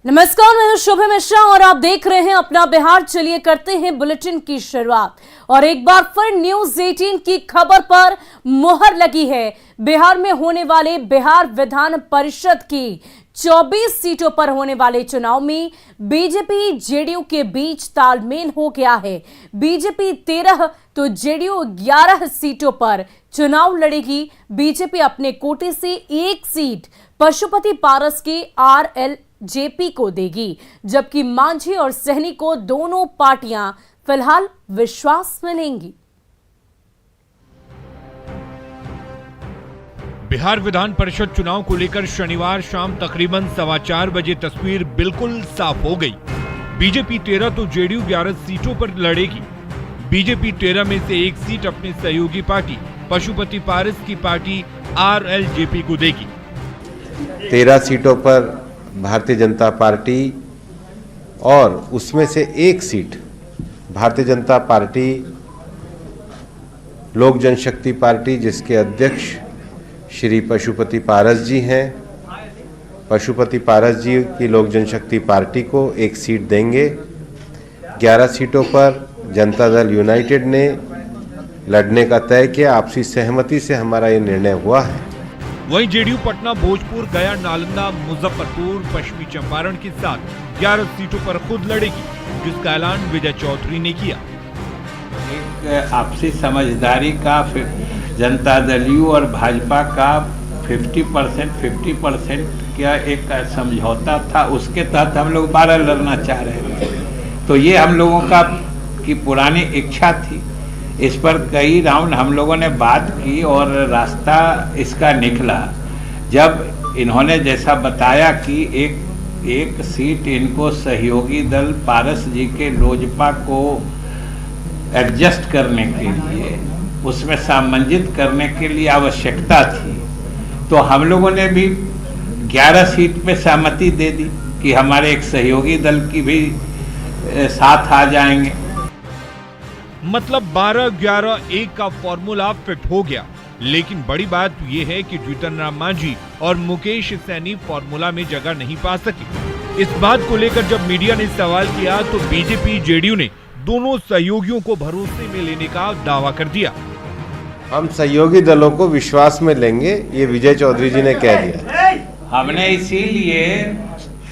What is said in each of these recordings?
नमस्कार, मैं हूं शुभ मिश्रा और आप देख रहे हैं अपना बिहार। चलिए करते हैं बुलेटिन की शुरुआत। और एक बार फिर न्यूज 18 की खबर पर मुहर लगी है। बिहार में होने वाले बिहार विधान परिषद की 24 सीटों पर होने वाले चुनाव में बीजेपी जेडीयू के बीच तालमेल हो गया है। बीजेपी 13 तो जेडीयू 11 सीटों पर चुनाव लड़ेगी। बीजेपी अपने कोटे से एक सीट पशुपति पारस के RLJP को देगी, जबकि मांझी और सहनी को दोनों पार्टियां फिलहाल विश्वास में लेंगी। बिहार विधान परिषद चुनाव को लेकर शनिवार शाम तकरीबन 4:15 बजे तस्वीर बिल्कुल साफ हो गई। बीजेपी 13 तो जेडीयू 11 सीटों पर लड़ेगी। बीजेपी 13 में से एक सीट अपनी सहयोगी पार्टी पशुपति पारस की पार्टी RLJP को देगी। 13 सीटों पर भारतीय जनता पार्टी और उसमें से एक सीट भारतीय जनता पार्टी लोक जनशक्ति पार्टी, जिसके अध्यक्ष श्री पशुपति पारस जी हैं। पशुपति पारस जी की लोक जनशक्ति पार्टी को एक सीट देंगे। 11 सीटों पर जनता दल यूनाइटेड ने लड़ने का तय किया। आपसी सहमति से हमारा ये निर्णय हुआ है। वहीं जेडीयू पटना, भोजपुर, गया, नालंदा, मुजफ्फरपुर, पश्चिमी चंपारण के साथ 11 सीटों पर खुद लड़ेगी, जिसका ऐलान विजय चौधरी ने किया। एक आपसी समझदारी का जनता दल यू और भाजपा का 50% का एक समझौता था। उसके तहत हम लोग 12 लड़ना चाह रहे थे। तो ये हम लोगों की पुरानी इच्छा थी। इस पर कई राउंड हम लोगों ने बात की और रास्ता इसका निकला जब इन्होंने जैसा बताया कि एक सीट इनको सहयोगी दल पारस जी के लोजपा को एडजस्ट करने के लिए, उसमें सामंजित करने के लिए आवश्यकता थी। तो हम लोगों ने भी 11 सीट पे सहमति दे दी कि हमारे एक सहयोगी दल की भी साथ आ जाएंगे। मतलब 12-11-1 का फॉर्मूला फिट हो गया। लेकिन बड़ी बात यह है कि जीतन राम मांझी और मुकेश सहनी फॉर्मूला में जगह नहीं पा सके। इस बात को लेकर जब मीडिया ने सवाल किया तो बीजेपी जेडीयू ने दोनों सहयोगियों को भरोसे में लेने का दावा कर दिया। हम सहयोगी दलों को विश्वास में लेंगे, ये विजय चौधरी जी ने कह दिया। हमने इसीलिए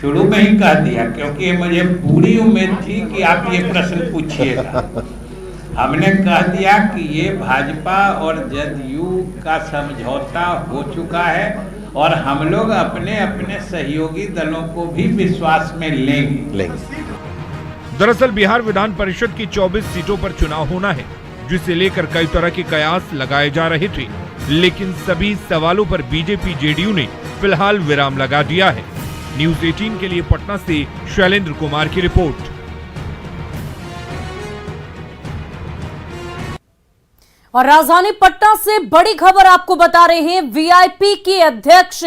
शुरू में ही कह दिया, क्योंकि मुझे पूरी उम्मीद थी कि आप ये प्रश्न पूछिएगा। हमने कह दिया कि ये भाजपा और जदयू का समझौता हो चुका है और हम लोग अपने अपने सहयोगी दलों को भी विश्वास में लेंगे। दरअसल बिहार विधान परिषद की 24 सीटों पर चुनाव होना है, जिसे लेकर कई तरह के कयास लगाए जा रहे थे। लेकिन सभी सवालों पर बीजेपी जेडीयू ने फिलहाल विराम लगा दिया है। न्यूज 18 के लिए पटना से शैलेंद्र कुमार की रिपोर्ट। और राजधानी पटना से बड़ी खबर आपको बता रहे हैं। वीआईपी के अध्यक्ष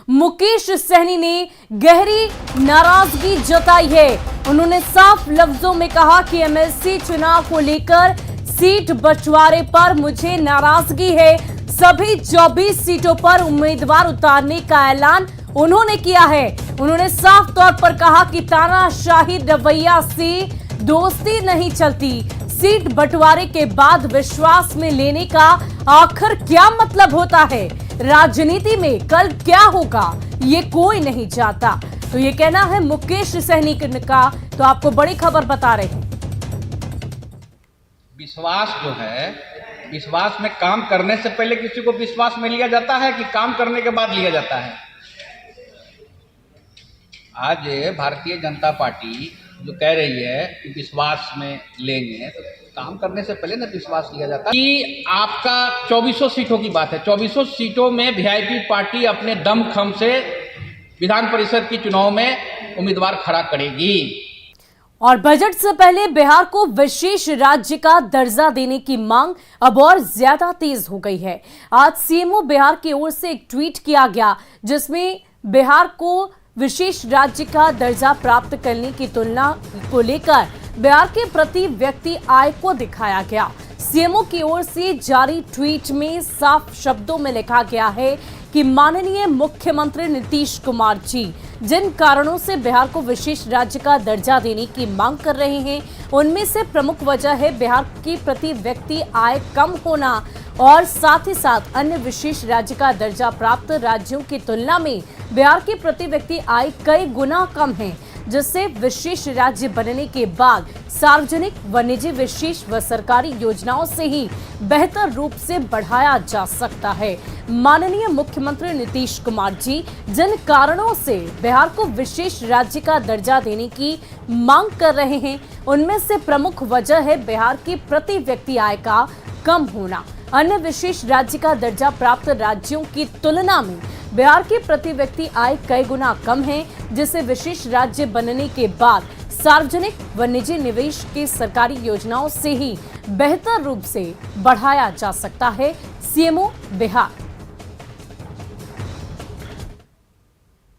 मुकेश सहनी ने गहरी नाराजगी जताई है। उन्होंने साफ लफ्जों में कहा कि एमएलसी चुनाव को लेकर सीट बंटवारे पर मुझे नाराजगी है। सभी 24 सीटों पर उम्मीदवार उतारने का ऐलान उन्होंने किया है। उन्होंने साफ तौर पर कहा कि तानाशाही रवैया से दोस्ती नहीं चलती। सीट बंटवारे के बाद विश्वास में लेने का आखिर क्या मतलब होता है? राजनीति में कल क्या होगा ये कोई नहीं जानता। तो ये कहना है मुकेश सहनी का। तो आपको बड़ी खबर बता रहे हैं। विश्वास जो है, विश्वास में काम करने से पहले किसी को विश्वास में लिया जाता है कि काम करने के बाद लिया जाता है? आज भारतीय जनता पार्टी जो कह रही है कि विश्वास में लेंगे, तो काम करने से पहले ना विश्वास लिया जाता है। कि आपका 24 सीटों की बात है। 24 सीटों में वीआईपी पार्टी अपने दमखम से विधान परिषद की चुनाव में उम्मीदवार खड़ा करेगी। और बजट से पहले बिहार को विशेष राज्य का दर्जा देने की मांग अब और ज्यादा तेज हो गई है। आज सीएमओ बिहार की ओर से एक ट्वीट किया गया, जिसमें बिहार को विशेष राज्य का दर्जा प्राप्त करने की तुलना को लेकर बिहार के प्रति व्यक्ति आय को दिखाया गया। सीएमओ की ओर से जारी ट्वीट में साफ शब्दों में लिखा गया है कि माननीय मुख्यमंत्री नीतीश कुमार जी जिन कारणों से बिहार को विशेष राज्य का दर्जा देने की मांग कर रहे हैं, उनमें से प्रमुख वजह है बिहार की प्रति व्यक्ति आय कम होना और साथ ही साथ अन्य विशेष राज्य का दर्जा प्राप्त राज्यों की तुलना में बिहार की प्रति व्यक्ति आय कई गुना कम है, जिससे विशेष राज्य बनने के बाद सार्वजनिक व निजी विशेष व सरकारी योजनाओं से ही बेहतर रूप से बढ़ाया जा सकता है। माननीय मुख्यमंत्री नीतीश कुमार जी जिन कारणों से बिहार को विशेष राज्य का दर्जा देने की मांग कर रहे हैं, उनमें से प्रमुख वजह है बिहार की प्रति व्यक्ति आय का कम होना। अन्य विशेष राज्य का दर्जा प्राप्त राज्यों की तुलना में बिहार की प्रति व्यक्ति आय कई गुना कम है, जिसे विशेष राज्य बनने के बाद सार्वजनिक व निजी निवेश की सरकारी योजनाओं से ही बेहतर रूप से बढ़ाया जा सकता है। सीएमओ बिहार।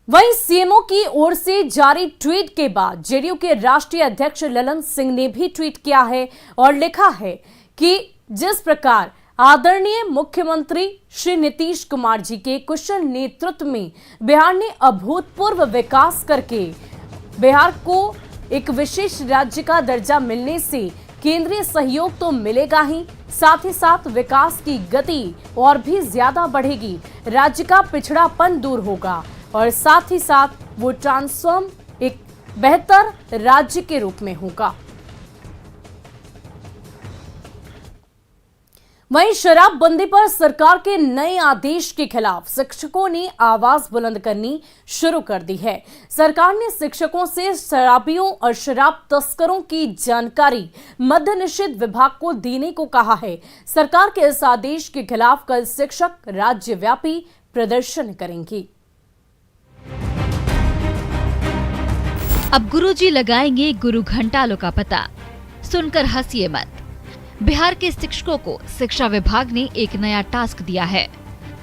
वहीं सीएमओ की ओर से जारी ट्वीट के बाद जेडीयू के राष्ट्रीय अध्यक्ष ललन सिंह ने भी ट्वीट किया है और लिखा है कि जिस प्रकार आदरणीय मुख्यमंत्री श्री नीतीश कुमार जी के कुशल नेतृत्व में बिहार ने अभूतपूर्व विकास करके बिहार को एक विशेष राज्य का दर्जा मिलने से केंद्रीय सहयोग तो मिलेगा ही, साथ ही साथ विकास की गति और भी ज्यादा बढ़ेगी, राज्य का पिछड़ापन दूर होगा और साथ ही साथ वो ट्रांसफॉर्म एक बेहतर राज्य के रूप में होगा। वहीं शराबबंदी पर सरकार के नए आदेश के खिलाफ शिक्षकों ने आवाज बुलंद करनी शुरू कर दी है। सरकार ने शिक्षकों से शराबियों और शराब तस्करों की जानकारी मद्य निषेध विभाग को देने को कहा है। सरकार के इस आदेश के खिलाफ कल शिक्षक राज्यव्यापी प्रदर्शन करेंगे। अब गुरुजी लगाएंगे गुरु घंटालों का पता, सुनकर हंसिए मत। बिहार के शिक्षकों को शिक्षा विभाग ने एक नया टास्क दिया है।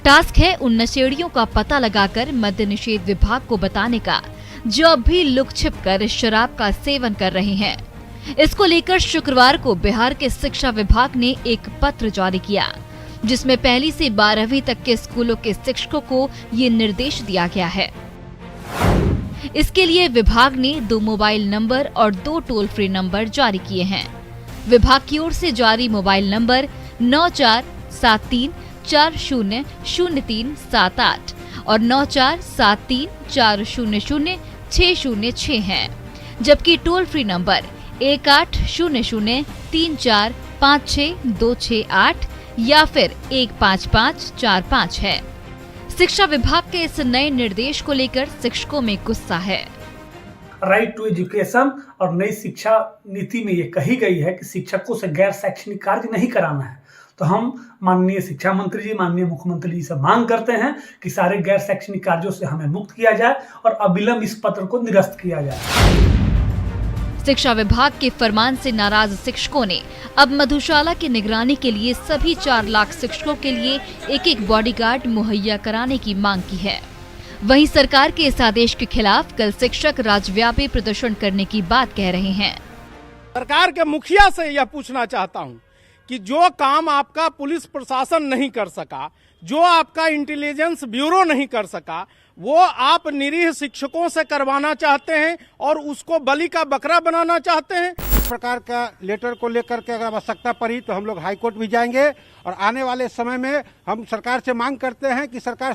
टास्क है उन नशेड़ियों का पता लगाकर मद्य निषेध विभाग को बताने का जो अब भी लुक छिप कर शराब का सेवन कर रहे हैं। इसको लेकर शुक्रवार को बिहार के शिक्षा विभाग ने एक पत्र जारी किया, जिसमें 1ली से 12वीं तक के स्कूलों के शिक्षकों को ये निर्देश दिया गया है। इसके लिए विभाग ने 2 मोबाइल नंबर और 2 टोल फ्री नंबर जारी किए हैं। विभाग की ओर से जारी मोबाइल नंबर 9473400378 और 9473400606 हैं, जबकि टोल फ्री नंबर 180034565268 या फिर 15545 है। शिक्षा विभाग के इस नए निर्देश को लेकर शिक्षकों में गुस्सा है। राइट टू एजुकेशन और नई शिक्षा नीति में ये कही गई है कि शिक्षकों से गैर शैक्षणिक कार्य नहीं कराना है। तो हम माननीय शिक्षा मंत्री जी, माननीय मुख्यमंत्री जी से मांग करते हैं कि सारे गैर शैक्षणिक कार्यों से हमें मुक्त किया जाए और अविलंब इस पत्र को निरस्त किया जाए। शिक्षा विभाग के फरमान से नाराज शिक्षकों ने अब मधुशाला की निगरानी के लिए सभी 4 लाख शिक्षकों के लिए एक बॉडीगार्ड मुहैया कराने की मांग की है। वहीं सरकार के इस आदेश के खिलाफ कल शिक्षक राज्यव्यापी प्रदर्शन करने की बात कह रहे हैं। सरकार के मुखिया से यह पूछना चाहता हूं कि जो काम आपका पुलिस प्रशासन नहीं कर सका, जो आपका इंटेलिजेंस ब्यूरो नहीं कर सका, वो आप निरीह शिक्षकों से करवाना चाहते हैं और उसको बलि का बकरा बनाना चाहते हैं। इस प्रकार का लेटर को लेकर के अगर आवश्यकता पड़ी तो हम लोग हाई कोर्ट भी जाएंगे और आने वाले समय में हम सरकार से मांग करते हैं कि सरकार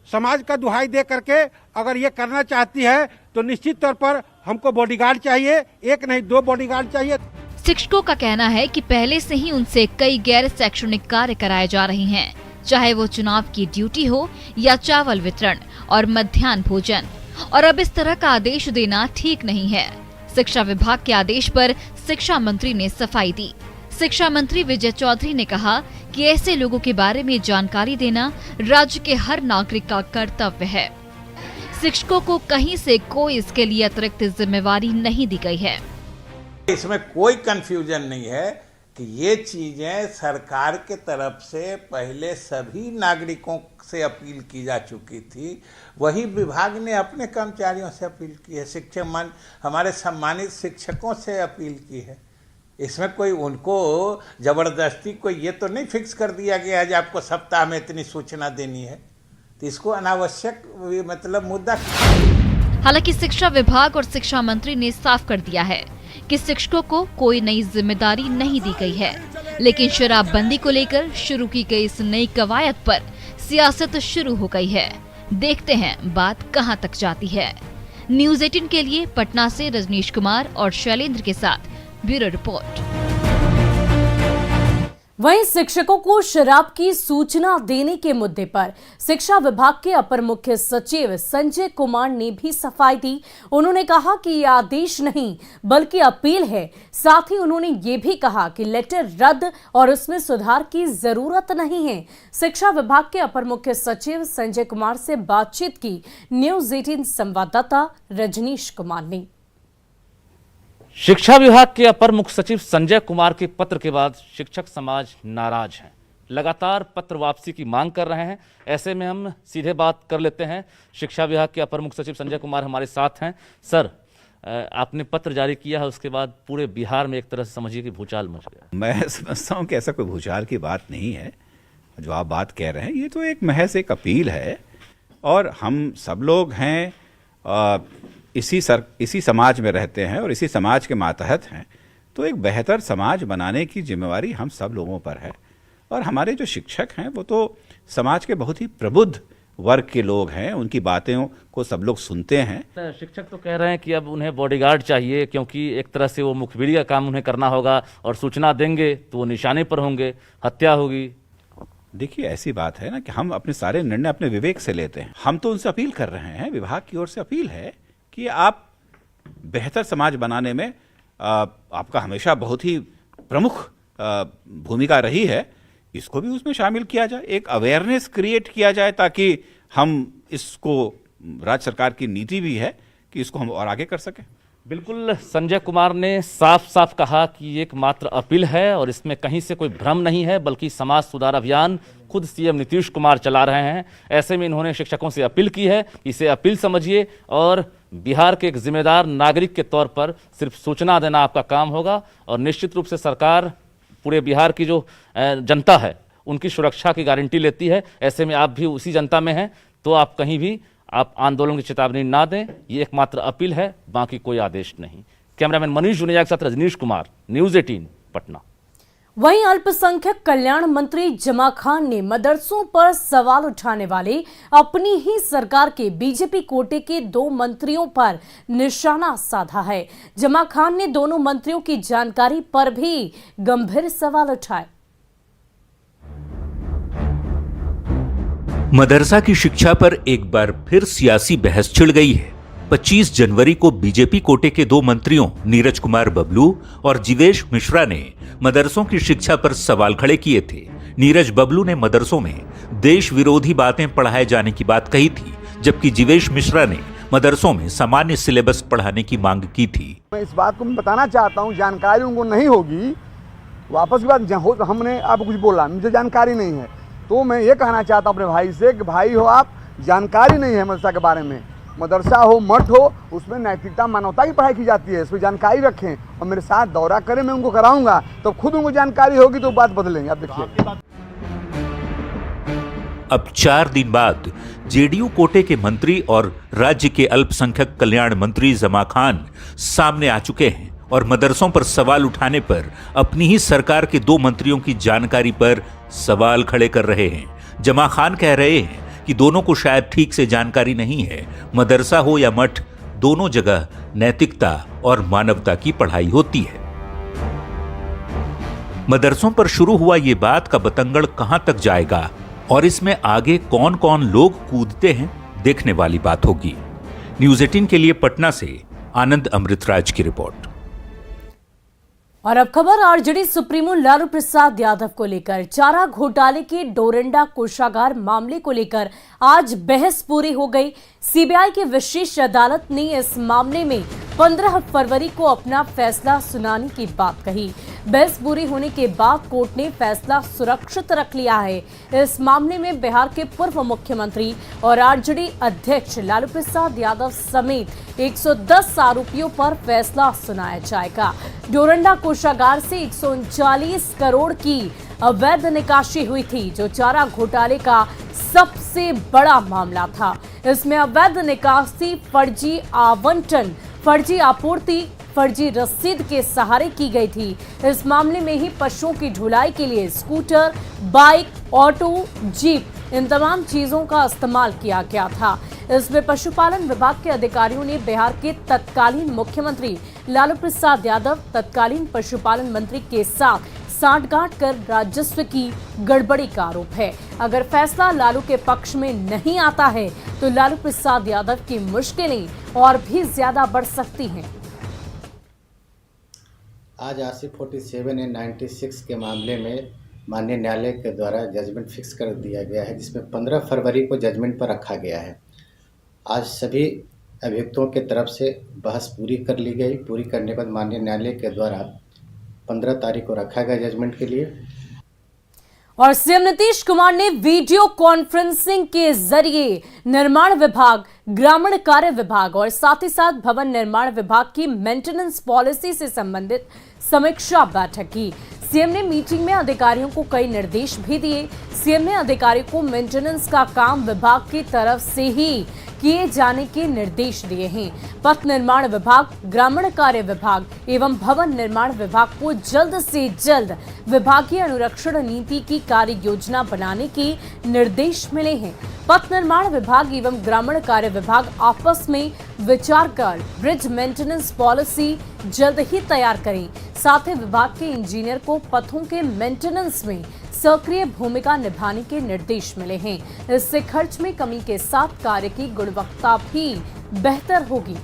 समाज का दुहाई दे करके अगर ये करना चाहती है तो निश्चित तौर पर हमको बॉडीगार्ड चाहिए, 1 नहीं 2 बॉडीगार्ड चाहिए। शिक्षकों का कहना है कि पहले से ही उनसे कई गैर शैक्षणिक कार्य कराए जा रहे हैं, चाहे वो चुनाव की ड्यूटी हो या चावल वितरण और मध्याह्न भोजन, और अब इस तरह का आदेश देना ठीक नहीं है। शिक्षा विभाग के आदेश पर शिक्षा मंत्री ने सफाई दी। शिक्षा मंत्री विजय चौधरी ने कहा कि ऐसे लोगों के बारे में जानकारी देना राज्य के हर नागरिक का कर्तव्य है। शिक्षकों को कहीं से कोई इसके लिए अतिरिक्त जिम्मेवारी नहीं दी गई है। इसमें कोई कंफ्यूजन नहीं है कि ये चीजें सरकार के तरफ से पहले सभी नागरिकों से अपील की जा चुकी थी। वही विभाग ने अपने कर्मचारियों से अपील की है, हमारे सम्मानित शिक्षकों से अपील की है। इसमें कोई उनको जबरदस्ती कोई ये तो नहीं फिक्स कर दिया गया है कि आपको सप्ताह में इतनी सूचना देनी है, तो इसको अनावश्यक मतलब मुद्दा। हालांकि शिक्षा विभाग और शिक्षा मंत्री ने साफ कर दिया है कि शिक्षकों को कोई नई जिम्मेदारी नहीं दी गई है, लेकिन शराबबंदी को लेकर शुरू की गई इस नई कवायद पर सियासत शुरू हो गई है। देखते हैं बात कहां तक जाती है। न्यूज़ 18 के लिए पटना से रजनीश कुमार और शैलेंद्र के साथ ब्यूरो रिपोर्ट। वहीं शिक्षकों को शराब की सूचना देने के मुद्दे पर शिक्षा विभाग के अपर मुख्य सचिव संजय कुमार ने भी सफाई दी। उन्होंने कहा कि यह आदेश नहीं बल्कि अपील है। साथ ही उन्होंने ये भी कहा कि लेटर रद्द और उसमें सुधार की जरूरत नहीं है। शिक्षा विभाग के अपर मुख्य सचिव संजय कुमार से बातचीत की न्यूज़ 18 संवाददाता रजनीश कुमार ने। शिक्षा विभाग के अपर मुख्य सचिव संजय कुमार के पत्र के बाद शिक्षक समाज नाराज है, लगातार पत्र वापसी की मांग कर रहे हैं। ऐसे में हम सीधे बात कर लेते हैं। शिक्षा विभाग के अपर मुख्य सचिव संजय कुमार हमारे साथ हैं। सर, आपने पत्र जारी किया है, उसके बाद पूरे बिहार में एक तरह से समझिए कि भूचाल मच गया। मैं समझता हूँ कि ऐसा कोई भूचाल की बात नहीं है जो आप बात कह रहे हैं। ये तो एक महज एक अपील है और हम सब लोग हैं इसी समाज में रहते हैं और इसी समाज के मातहत हैं, तो एक बेहतर समाज बनाने की जिम्मेवारी हम सब लोगों पर है। और हमारे जो शिक्षक हैं वो तो समाज के बहुत ही प्रबुद्ध वर्ग के लोग हैं, उनकी बातें को सब लोग सुनते हैं। शिक्षक तो कह रहे हैं कि अब उन्हें बॉडीगार्ड चाहिए, क्योंकि एक तरह से वो मुखबिरी का काम उन्हें करना होगा और सूचना देंगे तो वो निशाने पर होंगे, हत्या होगी। देखिए, ऐसी बात है ना कि हम अपने सारे निर्णय अपने विवेक से लेते हैं। हम तो उनसे अपील कर रहे हैं, विभाग की ओर से अपील है कि आप बेहतर समाज बनाने में आपका हमेशा बहुत ही प्रमुख भूमिका रही है, इसको भी उसमें शामिल किया जाए, एक अवेयरनेस क्रिएट किया जाए ताकि हम इसको, राज्य सरकार की नीति भी है कि इसको हम और आगे कर सकें। बिल्कुल, संजय कुमार ने साफ साफ कहा कि एक मात्र अपील है और इसमें कहीं से कोई भ्रम नहीं है, बल्कि समाज सुधार अभियान खुद सीएम नीतीश कुमार चला रहे हैं। ऐसे में इन्होंने शिक्षकों से अपील की है, इसे अपील समझिए और बिहार के एक जिम्मेदार नागरिक के तौर पर सिर्फ सूचना देना आपका काम होगा और निश्चित रूप से सरकार पूरे बिहार की जो जनता है उनकी सुरक्षा की गारंटी लेती है। ऐसे में आप भी उसी जनता में हैं, तो आप कहीं भी आप आंदोलन की चेतावनी ना दें, ये एकमात्र अपील है, बाकी कोई आदेश नहीं। कैमरामैन मनीष जुनेजा के साथ रजनीश कुमार, न्यूज़ 18 पटना। वहीं अल्पसंख्यक कल्याण मंत्री जमा खान ने मदरसों पर सवाल उठाने वाले अपनी ही सरकार के बीजेपी कोटे के 2 मंत्रियों पर निशाना साधा है। जमा खान ने दोनों मंत्रियों की जानकारी पर भी गंभीर सवाल उठाए। मदरसा की शिक्षा पर एक बार फिर सियासी बहस छिड़ गई है। 25 जनवरी को बीजेपी कोटे के 2 मंत्रियों नीरज कुमार बबलू और जीवेश मिश्रा ने मदरसों की शिक्षा पर सवाल खड़े किए थे। नीरज बबलू ने मदरसों में देश विरोधी बातें पढ़ाए जाने की बात कही थी, जबकि जीवेश मिश्रा ने मदरसों में सामान्य सिलेबस पढ़ाने की मांग की थी। मैं इस बात को बताना चाहता हूँ, जानकारी उनको नहीं होगी, वापस की बात हमने आपको कुछ बोला, मुझे जानकारी नहीं है, तो मैं ये कहना चाहता हूँ अपने भाई से कि भाई हो, आप जानकारी नहीं है मदरसा के बारे में, मदरसा हो मठ हो उसमें नैतिकता मानवता की पढ़ाई की जाती है, इसमें जानकारी रखें और मेरे साथ दौरा करें, मैं उनको कराऊंगा तो खुद उनको जानकारी होगी तो बात बदलेंगे। आप देखिए, अब 4 दिन बाद जेडीयू कोटे के मंत्री और राज्य के अल्पसंख्यक कल्याण मंत्री जमा खान सामने आ चुके हैं और मदरसों पर सवाल उठाने पर अपनी ही सरकार के 2 मंत्रियों की जानकारी पर सवाल खड़े कर रहे हैं। जमा खान कह रहे हैं कि दोनों को शायद ठीक से जानकारी नहीं है, मदरसा हो या मठ, दोनों जगह नैतिकता और मानवता की पढ़ाई होती है। मदरसों पर शुरू हुआ ये बात का बतंगड़ कहां तक जाएगा और इसमें आगे कौन कौन लोग कूदते हैं, देखने वाली बात होगी। न्यूज़ 18 के लिए पटना से आनंद अमृतराज की रिपोर्ट। और अब खबर आरजेडी सुप्रीमो लालू प्रसाद यादव को लेकर। चारा घोटाले के डोरंडा कोषागार मामले को लेकर आज बहस पूरी हो गई। सीबीआई की विशेष अदालत ने इस मामले में 15 फरवरी को अपना फैसला सुनाने की बात कही। बहस पूरी होने के बाद कोर्ट ने फैसला सुरक्षित रख लिया है। इस मामले में बिहार के पूर्व मुख्यमंत्री और आरजेडी अध्यक्ष लालू प्रसाद यादव समेत 110 आरोपियों पर फैसला सुनाया जाएगा। डोरंडा कोषागार से 139 करोड़ की अवैध निकासी हुई थी, जो चारा घोटाले का सबसे बड़ा मामला था। इसमें अवैध निकासी, फर्जी आवंटन, फर्जी आपूर्ति, फर्जी रसीद के सहारे की गई थी। इस मामले में ही पशुओं की ढुलाई के लिए स्कूटर, बाइक, ऑटो, जीप, इन तमाम चीजों का इस्तेमाल किया गया था। इसमें पशुपालन विभाग के अधिकारियों ने बिहार के तत्कालीन मुख्यमंत्री लालू प्रसाद यादव, तत्कालीन पशुपालन मंत्री के साथ सांठगांठ कर राजस्व की गड़बड़ी का आरोप है। अगर फैसला लालू के पक्ष में नहीं आता है तो लालू प्रसाद यादव की मुश्किलें और भी ज्यादा बढ़ सकती हैं। आज आसिफ 47 एंड 96 के मामले में माननीय न्यायालय के द्वारा जजमेंट फिक्स कर दिया गया है, जिसमें 15 फरवरी को जजमेंट पर रखा गया है। आज सभी अभियुक्तों के तरफ से बहस पूरी कर ली गई। पूरी करने के बाद माननीय न्यायालय के द्वारा 15 तारीख को रखा गया जजमेंट के लिए। और सीएम नीतीश कुमार ने वीडियो कॉन्फ्रेंसिंग के जरिए निर्माण विभाग, ग्रामीण कार्य विभाग और साथ ही साथ भवन निर्माण विभाग की मेंटेनेंस पॉलिसी से संबंधित समीक्षा बैठक की। सीएम ने मीटिंग में अधिकारियों को कई निर्देश भी दिए। सीएम ने अधिकारियों को मेंटेनेंस का काम विभाग की तरफ से ही किए जाने के निर्देश दिए हैं। पथ निर्माण विभाग, ग्रामीण कार्य विभाग एवं भवन निर्माण विभाग को जल्द से जल्द विभागीय अनुरक्षण नीति की कार्य योजना बनाने के निर्देश मिले हैं। पथ निर्माण विभाग एवं ग्रामीण कार्य विभाग आपस में विचार कर ब्रिज मेंटेनेंस पॉलिसी जल्द ही तैयार करें। साथ ही विभाग के इंजीनियर को पथों के मेंटेनेंस में सक्रिय भूमिका निभाने के निर्देश मिले हैं। इससे खर्च में कमी के साथ कार्य की गुणवत्ता भी बेहतर होगी।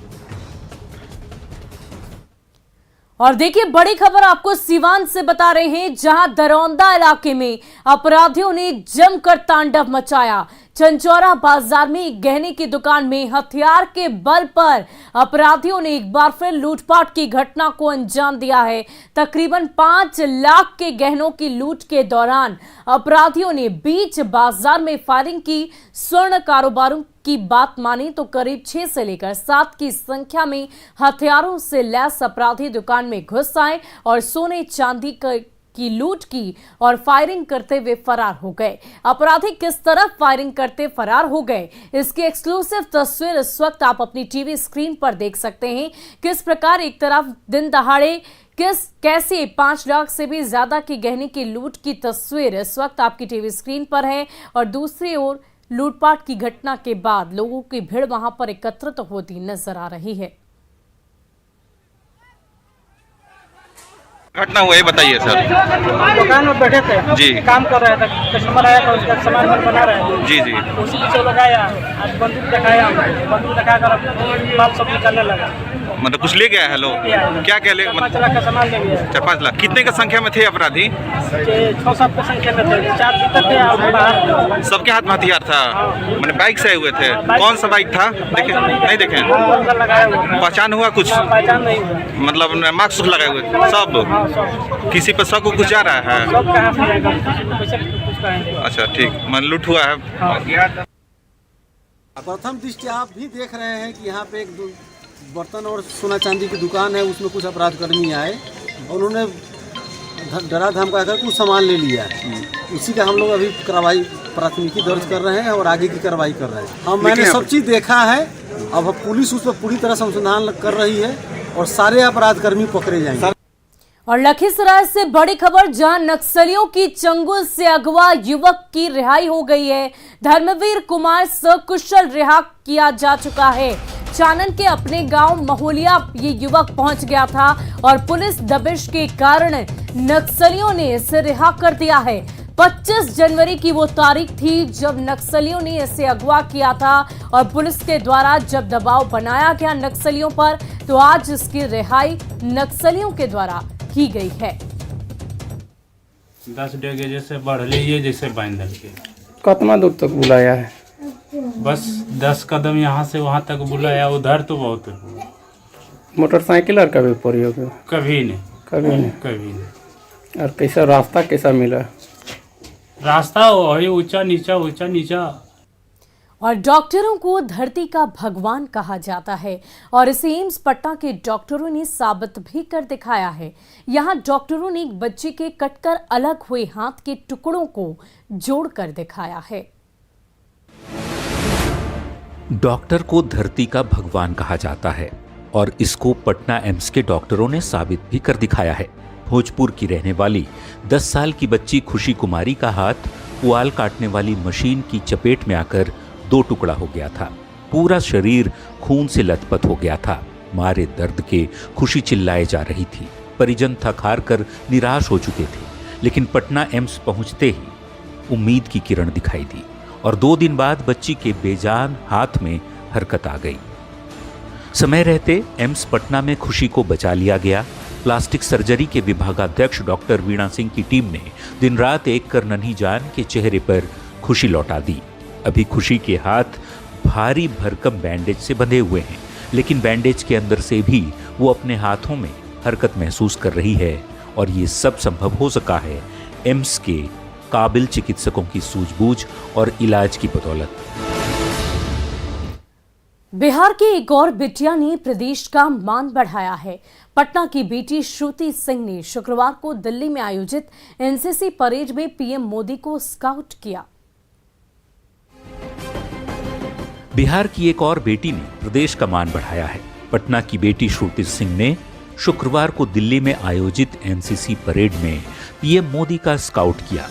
और देखिए, बड़ी खबर आपको सीवान से बता रहे हैं, जहां दरौंदा इलाके में अपराधियों ने जमकर तांडव मचाया। चंचौरा बाजार में एक गहने की दुकान में हथियार के बल पर अपराधियों ने एक बार फिर लूटपाट की घटना को अंजाम दिया है। तकरीबन 5 लाख के गहनों की लूट के दौरान अपराधियों ने बीच बाजार में फायरिंग की। स्वर्ण कारोबारों की बात माने तो करीब 6 से लेकर 7 की संख्या में हथियारों से लैस अपराधी दुकान में घुस आए और सोने चांदी की लूट की और फायरिंग करते हुए फरार हो गए। अपराधी किस तरफ फायरिंग करते फरार हो गए, इसकी एक्सक्लूसिव तस्वीर इस वक्त आप अपनी टीवी स्क्रीन पर देख सकते हैं। किस प्रकार एक तरफ दिन दहाड़े कैसे 5 लाख से भी ज्यादा की गहने की लूट की तस्वीर इस वक्त आपकी टीवी स्क्रीन पर है, और दूसरी ओर लूटपाट की घटना के बाद लोगों की भीड़ वहां पर एकत्रित होती नजर आ रही है। घटना हुआ है, बताइए सर। दुकान में बैठे थे जी, काम कर रहे थे, कस्टमर आया था, उसका सामान बना रहे थे जी जी। उसी पीछे लगाया, आज बंदूक दिखाया, बंदूक दिखाकर माल सब निकालने लगा। मतलब कुछ ले गया है लोग? क्या क्या ले? 5 लाख का सामान ले गया। 4-5 लाख। कितने का संख्या में थे अपराधी? 6-7 की संख्या में थे। 4 भीतर थे और बाहर। सबके हाथ में हथियार था? मैंने बाइक से आए हुए थे? कौन सा बाइक था? देखे नहीं देखे? पहचान हुआ कुछ? पहचान नहीं हुआ। मतलब मास्क लगाए हुए सब? किसी पर शक कुछ जा रहा है? अच्छा ठीक, मन लूट हुआ है। प्रथम दृष्टि आप भी देख रहे हैं कि यहाँ पे एक बर्तन और सोना चांदी की दुकान है, उसमें कुछ अपराधकर्मी आए और उन्होंने डरा धमका कर कुछ सामान ले लिया। उसी का हम लोग अभी कार्रवाई, प्राथमिकी दर्ज कर रहे हैं और आगे की कार्रवाई कर रहे हैं। मैंने सब चीज़ देखा है। अब पुलिस उस पर पूरी तरह से अनुसंधान कर रही है और सारे अपराधकर्मी पकड़े जाएंगे। और लखीसराय से बड़ी खबर, जहां नक्सलियों की चंगुल से अगवा युवक की रिहाई हो गई है। धर्मवीर कुमार सकुशल रिहा किया जा चुका है। चानन के अपने गांव महोलिया ये युवक पहुंच गया था और पुलिस दबिश के कारण नक्सलियों ने इसे रिहा कर दिया है। 25 जनवरी की वो तारीख थी जब नक्सलियों ने इसे अगवा किया था और पुलिस के द्वारा जब दबाव बनाया गया नक्सलियों पर, तो आज इसकी रिहाई नक्सलियों के द्वारा की गई है। 10 डेगे जैसे बढ़ लीजिए, जैसे बांधल के। कितना दूर तक बुलाया है? बस 10 कदम यहाँ से वहाँ तक बुलाया, उधर तो बहुत। मोटरसाइकिल और कभी प्रयोग? कभी नहीं, कभी नहीं, कभी नहीं। और कैसा रास्ता कैसा मिला? रास्ता वही ऊंचा नीचा। और डॉक्टरों को धरती का भगवान कहा जाता है और इसे एम्स पटना के डॉक्टरों ने साबित भी कर दिखाया है। यहां डॉक्टरों ने एक बच्चे के कटकर अलग हुए हाथ के टुकड़ों को जोड़कर दिखाया है। डॉक्टर को धरती का भगवान कहा जाता है और इसको पटना एम्स के डॉक्टरों ने साबित भी कर दिखाया है। भोजपुर की रहने वाली 10 साल की बच्ची खुशी कुमारी का हाथ पुआल काटने वाली मशीन की चपेट में आकर 2 टुकड़ा हो गया था। पूरा शरीर खून से लथपथ हो गया था। मारे दर्द के खुशी चिल्लाए जा रही थी। परिजन थक हार कर निराश हो चुके थे, लेकिन पटना एम्स पहुंचते ही उम्मीद की किरण दिखाई दी और 2 दिन बाद बच्ची के बेजान हाथ में हरकत आ गई। समय रहते एम्स पटना में खुशी को बचा लिया गया। प्लास्टिक सर्जरी के विभागाध्यक्ष डॉक्टर वीणा सिंह की टीम ने दिन रात एक कर नन्ही जान के चेहरे पर खुशी लौटा दी। अभी खुशी के हाथ भारी भरकम बैंडेज से बंधे हुए हैं, लेकिन बैंडेज के अंदर से भी वो अपने हाथों में हरकत महसूस कर रही है और ये सब संभव हो सका है एम्स के काबिल चिकित्सकों की सूझबूझ और इलाज की बदौलत। बिहार की एक और बिटिया ने प्रदेश का मान बढ़ाया है। पटना की बेटी श्रुति सिंह ने शुक्रवार को दिल्ली में आयोजित एनसीसी परेड में पीएम मोदी को स्काउट किया। बिहार की एक और बेटी ने प्रदेश का मान बढ़ाया है। पटना की बेटी श्रुति सिंह ने शुक्रवार को दिल्ली में आयोजित एनसीसी परेड में पीएम मोदी का स्काउट किया।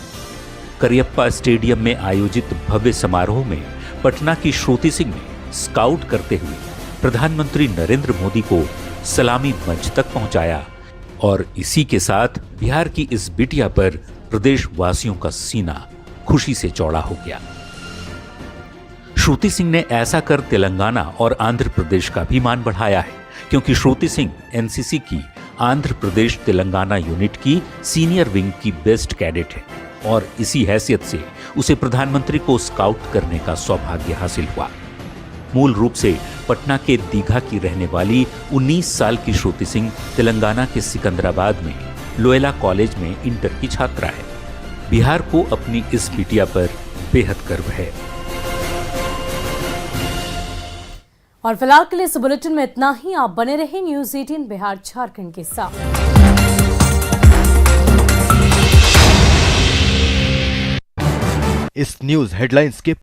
करियप्पा स्टेडियम में आयोजित भव्य समारोह में पटना की श्रुति सिंह ने स्काउट करते हुए प्रधानमंत्री नरेंद्र मोदी को सलामी मंच तक पहुंचाया और इसी के साथ बिहार की इस बिटिया पर प्रदेश वासियों का सीना खुशी से चौड़ा हो गया। श्रुति सिंह ने ऐसा कर तेलंगाना और आंध्र प्रदेश का भी मान बढ़ाया है, क्योंकि श्रुति सिंह एनसीसी की आंध्र प्रदेश तेलंगाना यूनिट की सीनियर विंग की बेस्ट कैडेट है और इसी हैसियत से उसे प्रधानमंत्री को स्काउट करने का सौभाग्य हासिल हुआ। मूल रूप से पटना के दीघा की रहने वाली 19 साल की श्रुति सिंह तेलंगाना के सिकंदराबाद में लोयला कॉलेज में इंटर की छात्रा है। बिहार को अपनी इस बिटिया पर बेहद गर्व है। और फिलहाल के लिए इस बुलेटिन में इतना ही। आप बने रहे न्यूज़ 18 बिहार झारखंड के साथ। इस न्यूज़ हेडलाइंस के